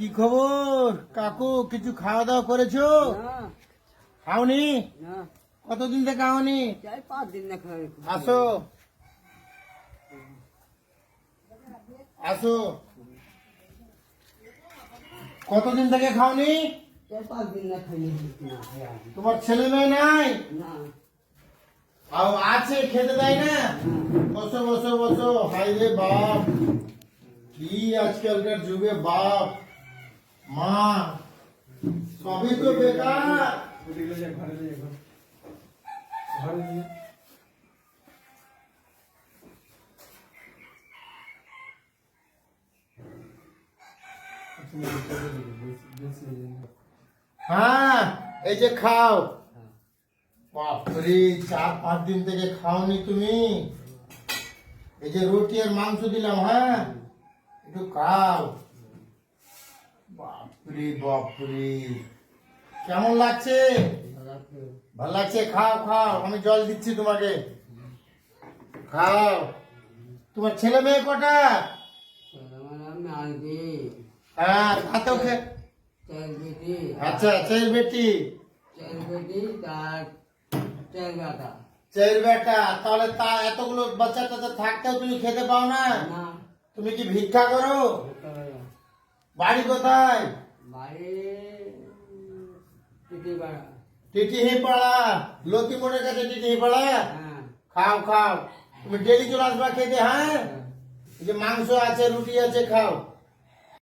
কি খবর কাকু? কিছু খাওয়া দাওয়া করেছো? না খাওনি? না কতদিন থেকে খাওনি? 4-5 দিন না খাই। আসো আসো। কতদিন থেকে খাওনি? 4-5 দিন না খাই। না তোমার ছেলে মেয়ে নাই? না আর আছে, খেতে দেয় না? বসো বসো বসো। হাই রে বাপ, কি আজকালকার যুগে বাপ মা সবই তো বেকার। হ্যাঁ এই যে খাও। বাপরে, 4-5 দিন থেকে খাওনি তুমি। এই যে রুটি আর মাংস দিলাম, হ্যাঁ একটু খাও। বাপরে বাপরে, কেমন লাগছে? ভালো লাগছে? খাও খাও, আমি জল দিচ্ছি তোমাকে, খাও। তোমার ছেলে মেয়ে কটা? আমি আনবি হ্যাঁ হাতেও খে। 4 বেটি। আচ্ছা, চার বেটি। 4 বেটি তার 4 বেটা। চার বেটা, তাহলে তা এতগুলো বাচ্চা টাচ্চা থাকতেও তুমি খেতে পাও না? না তুমি কি ভিক্ষা করো? বাড়ি কোথায়? বাড়ি টিটিপাড়া। টিটিহি পাড়া, লতি মোড়ের কাছে টিটিহি পাড়া। হ্যাঁ খাও খাও, তুমি ডেলি চলে আসবা খেতে, হ্যাঁ? এই যে মাংস আছে, রুটি আছে, খাও।